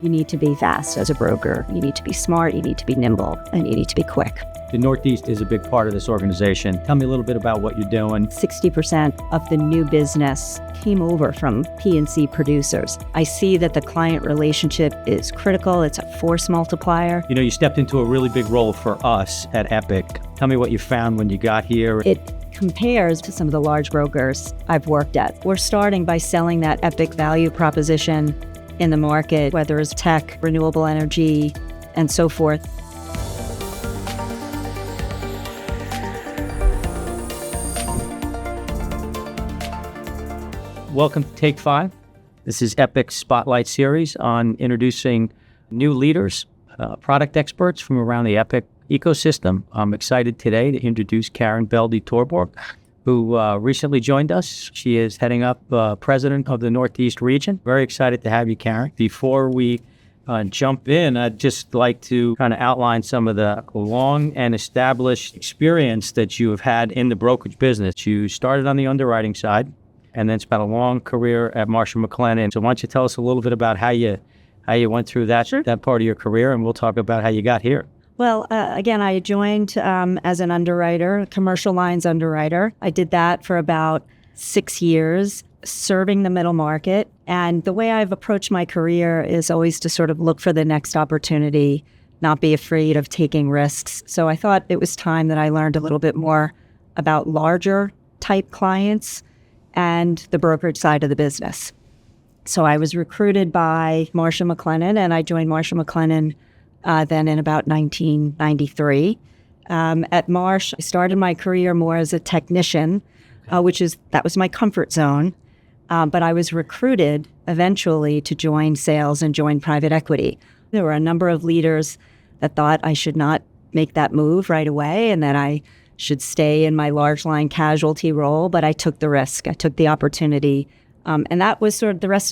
You need to be fast as a broker. You need to be smart. You need to be nimble, and you need to be quick. The Northeast is a big part of this organization. Tell me a little bit about what you're doing. 60% of the new business came over from P&C producers. I see that the client relationship is critical. It's a force multiplier. You know, you stepped into a really big role for us at Epic. Tell me what you found when you got here. It compares to some of the large brokers I've worked at. We're starting by selling that Epic value proposition in the market, whether it's tech, renewable energy, and so forth. Welcome to Take 5. This is Epic's Spotlight series on introducing new leaders, product experts from around the Epic ecosystem. I'm excited today to introduce Beldy Torborg, who recently joined us. She is heading up president of the Northeast region. Very excited to have you, Karen. Before we jump in, I'd just like to kind of outline some of the long and established experience that you have had in the brokerage business. You started on the underwriting side and then spent a long career at Marsh & McLennan. So why don't you tell us a little bit about how you went through that part of your career, and we'll talk about how you got here. Well, again, I joined as an underwriter, commercial lines underwriter. I did that for about 6 years, serving the middle market. And the way I've approached my career is always to sort of look for the next opportunity, not be afraid of taking risks. So I thought it was time that I learned a little bit more about larger type clients and the brokerage side of the business. So I was recruited by Marsh & McLennan, and I joined Marsh & McLennan then in about 1993. At Marsh, I started my career more as a technician, that was my comfort zone. But I was recruited eventually to join sales and join private equity. There were a number of leaders that thought I should not make that move right away and that I should stay in my large line casualty role, but I took the risk. I took the opportunity. And that was sort of the rest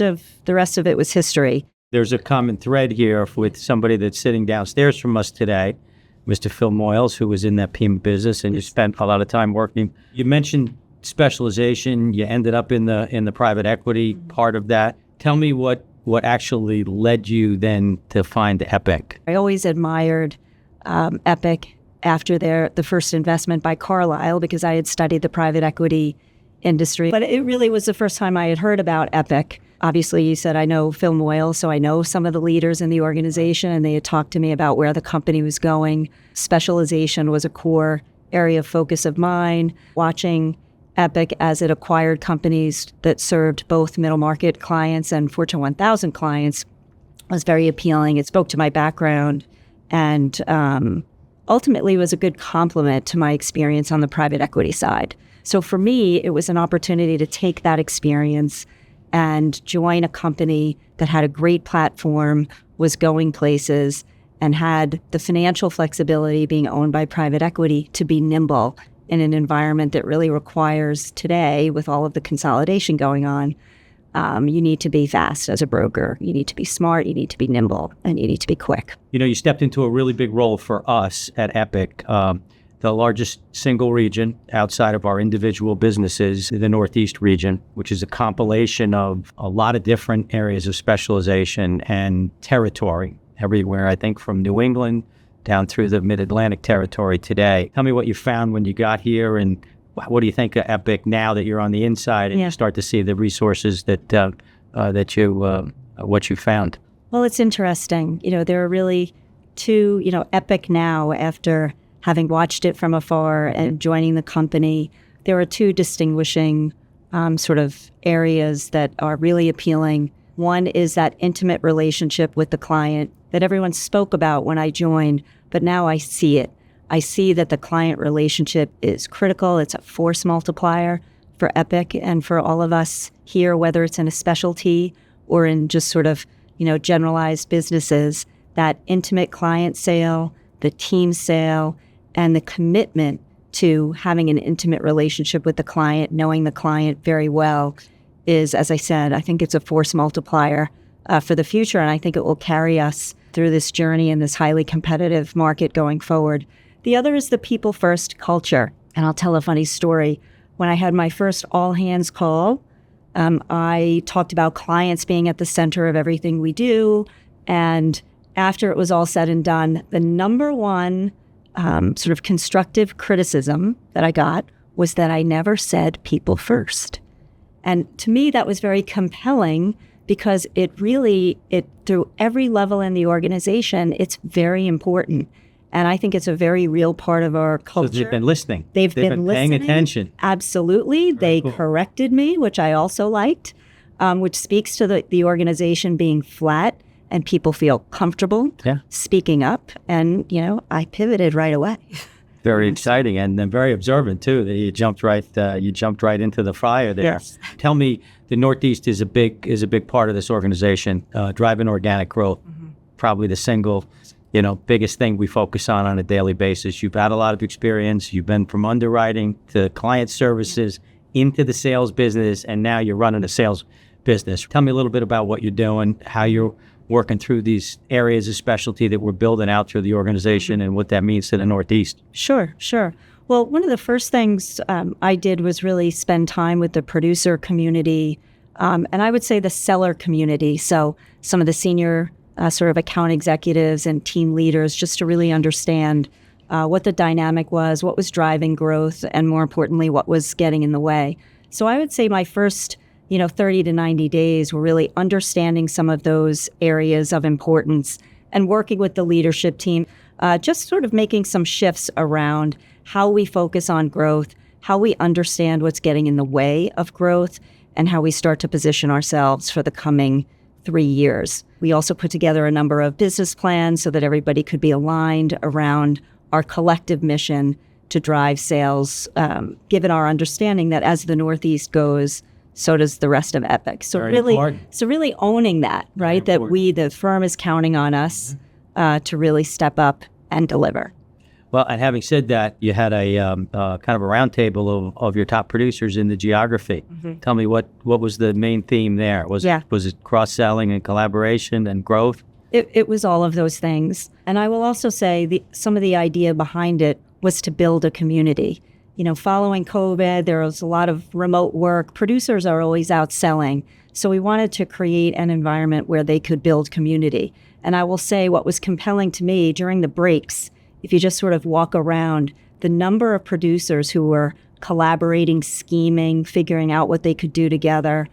of it was history. There's a common thread here with somebody that's sitting downstairs from us today, Mr. Phil Moyles, who was in that PM business, and you spent a lot of time working. You mentioned specialization. You ended up in the private equity part of that. Tell me what actually led you then to find Epic. I always admired Epic after the first investment by Carlyle, because I had studied the private equity industry. But it really was the first time I had heard about Epic. Obviously, you said I know Phil Moyles, so I know some of the leaders in the organization, and they had talked to me about where the company was going. Specialization was a core area of focus of mine. Watching Epic as it acquired companies that served both middle market clients and Fortune 1000 clients was very appealing. It spoke to my background and ultimately was a good complement to my experience on the private equity side. So for me, it was an opportunity to take that experience and join a company that had a great platform, was going places, and had the financial flexibility, being owned by private equity, to be nimble in an environment that really requires today, with all of the consolidation going on, you need to be fast as a broker. You need to be smart, you need to be nimble, and you need to be quick. You know, you stepped into a really big role for us at Epic, the largest single region outside of our individual businesses, the Northeast region, which is a compilation of a lot of different areas of specialization and territory everywhere, I think from New England down through the Mid-Atlantic territory today. Tell me what you found when you got here, and what do you think of Epic now that you're on the inside and you start to see the resources what you found? Well, it's interesting. You know, there are really two, Epic now, after having watched it from afar and joining the company, there are two distinguishing sort of areas that are really appealing. One is that intimate relationship with the client that everyone spoke about when I joined, but now I see it. I see that the client relationship is critical. It's a force multiplier for Epic and for all of us here, whether it's in a specialty or in just sort of, generalized businesses. That intimate client sale, the team sale, and the commitment to having an intimate relationship with the client, knowing the client very well, is, as I said, I think it's a force multiplier for the future, and I think it will carry us through this journey in this highly competitive market going forward. The other is the people-first culture, and I'll tell a funny story. When I had my first all-hands call, I talked about clients being at the center of everything we do, And after it was all said and done, the number one sort of constructive criticism that I got was that I never said people first. And to me, that was very compelling because it through every level in the organization, it's very important. And I think it's a very real part of our culture. So they've been listening. They've been paying listening. attention. Absolutely. They cool. corrected me, which I also liked, which speaks to the organization being flat and people feel comfortable speaking up. And, I pivoted right away. Very exciting and then very observant too. That you jumped right into the fire there. Yes. Tell me, the Northeast is a big part of this organization, driving organic growth. Mm-hmm. Probably the single, biggest thing we focus on a daily basis. You've had a lot of experience. You've been from underwriting to client services into the sales business, and now you're running a sales business. Tell me a little bit about what you're doing, how you're working through these areas of specialty that we're building out through the organization and what that means to the Northeast. Sure. Well, one of the first things I did was really spend time with the producer community, and I would say the seller community. So some of the senior sort of account executives and team leaders, just to really understand what the dynamic was, what was driving growth, and more importantly, what was getting in the way. So I would say my first 30 to 90 days were really understanding some of those areas of importance and working with the leadership team, just sort of making some shifts around how we focus on growth, how we understand what's getting in the way of growth, and how we start to position ourselves for the coming 3 years. We also put together a number of business plans so that everybody could be aligned around our collective mission to drive sales, given our understanding that as the Northeast goes, so does the rest of Epic. So really owning that, right? That the firm is counting on us to really step up and deliver. Well, and having said that, you had a kind of a roundtable of your top producers in the geography. Mm-hmm. Tell me what was the main theme there? Was it cross-selling and collaboration and growth? It was all of those things. And I will also say some of the idea behind it was to build a community. Following COVID, there was a lot of remote work. Producers are always out selling. So we wanted to create an environment where they could build community. And I will say what was compelling to me during the breaks, if you just sort of walk around, the number of producers who were collaborating, scheming, figuring out what they could do together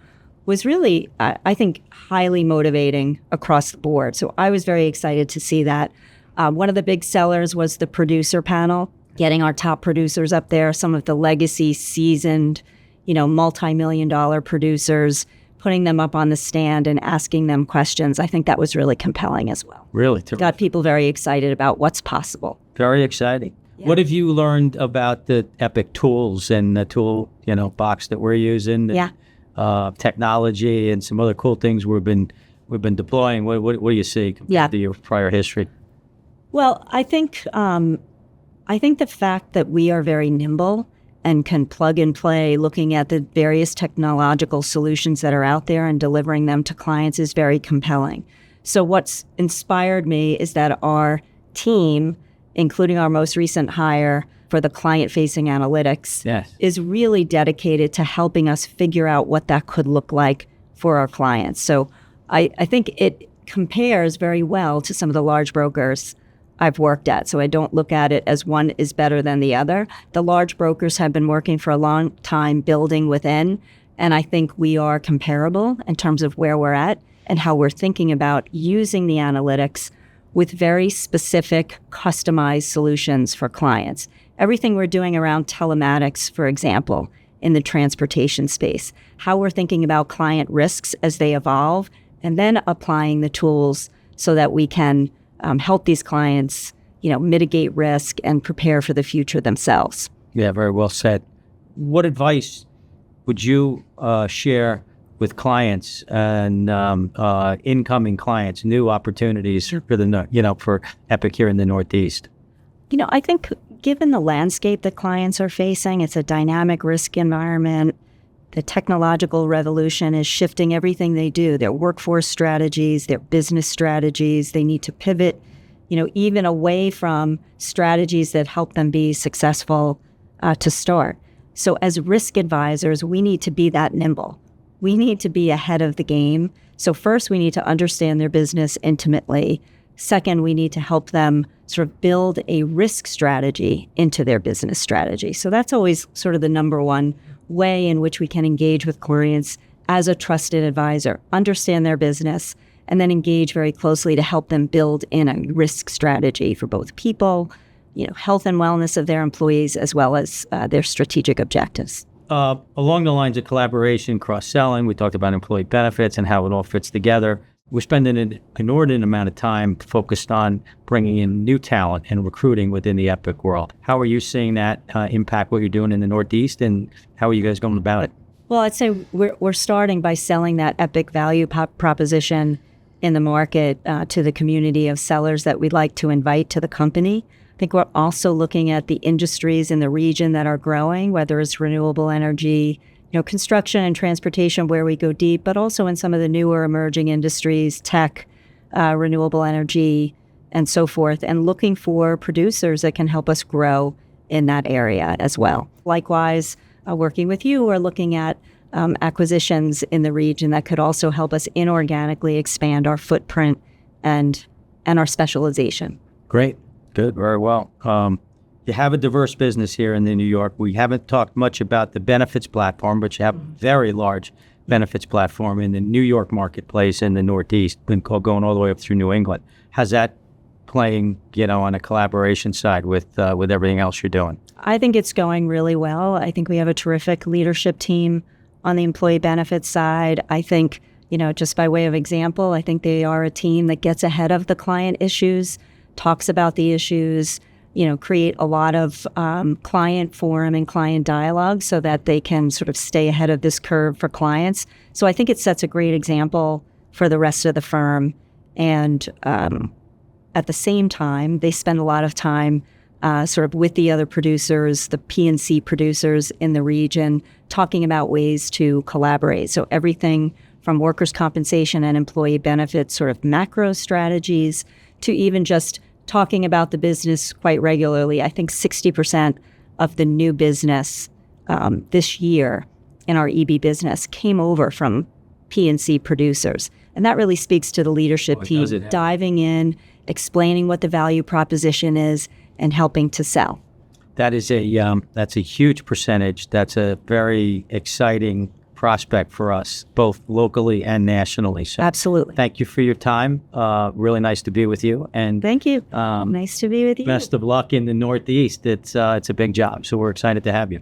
was really, I think, highly motivating across the board. So I was very excited to see that. One of the big sellers was the producer panel, getting our top producers up there, some of the legacy, seasoned, multi-million-dollar producers, putting them up on the stand and asking them questions. I think that was really compelling as well. Really? Terrific. Got people very excited about what's possible. Very exciting. Yeah. What have you learned about the Epic tools and the tool, box that we're using? Technology and some other cool things we've been deploying. What do you see compared to your prior history? Well, I think the fact that we are very nimble and can plug and play looking at the various technological solutions that are out there and delivering them to clients is very compelling. So what's inspired me is that our team, including our most recent hire for the client-facing analytics, is really dedicated to helping us figure out what that could look like for our clients. So I think it compares very well to some of the large brokers I've worked at. So I don't look at it as one is better than the other. The large brokers have been working for a long time building within, and I think we are comparable in terms of where we're at and how we're thinking about using the analytics with very specific, customized solutions for clients. Everything we're doing around telematics, for example, in the transportation space, how we're thinking about client risks as they evolve, and then applying the tools so that we can help these clients, mitigate risk and prepare for the future themselves. Yeah, very well said. What advice would you share with clients and incoming clients, new opportunities for Epic here in the Northeast? I think given the landscape that clients are facing, it's a dynamic risk environment. The technological revolution is shifting everything they do, their workforce strategies, their business strategies. They need to pivot, even away from strategies that help them be successful to start. So as risk advisors, we need to be that nimble. we need to be ahead of the game. So first, we need to understand their business intimately. Second, we need to help them sort of build a risk strategy into their business strategy. So that's always sort of the number one way in which we can engage with clients as a trusted advisor, understand their business, and then engage very closely to help them build in a risk strategy for both people, health and wellness of their employees, as well as their strategic objectives. Along the lines of collaboration, cross-selling, we talked about employee benefits and how it all fits together. We're spending an inordinate amount of time focused on bringing in new talent and recruiting within the Epic world. How are you seeing that impact what you're doing in the Northeast, and how are you guys going about it? Well, I'd say we're starting by selling that Epic value proposition in the market to the community of sellers that we'd like to invite to the company. I think we're also looking at the industries in the region that are growing, whether it's renewable energy, construction and transportation, where we go deep, but also in some of the newer emerging industries, tech, renewable energy, and so forth, and looking for producers that can help us grow in that area as well. Likewise, working with you, we're looking at acquisitions in the region that could also help us inorganically expand our footprint and our specialization. Great. Good. Very well. You have a diverse business here in New York. We haven't talked much about the benefits platform, but you have a very large benefits platform in the New York marketplace in the Northeast, been going all the way up through New England. How's that playing, on a collaboration side with everything else you're doing? I think it's going really well. I think we have a terrific leadership team on the employee benefits side. I think, just by way of example, I think they are a team that gets ahead of the client issues, talks about the issues, create a lot of client forum and client dialogue so that they can sort of stay ahead of this curve for clients. So I think it sets a great example for the rest of the firm. And at the same time, they spend a lot of time sort of with the other producers, the P&C producers in the region, talking about ways to collaborate. So everything from workers' compensation and employee benefits, sort of macro strategies, to even just talking about the business quite regularly. I think 60% of the new business this year in our EB business came over from P&C producers. And that really speaks to the leadership team diving in, explaining what the value proposition is, and helping to sell. That's a huge percentage. That's a very exciting prospect for us, both locally and nationally. So absolutely. Thank you for your time. Really nice to be with you. And thank you. Nice to be with you. Best of luck in the Northeast. It's a big job, so we're excited to have you.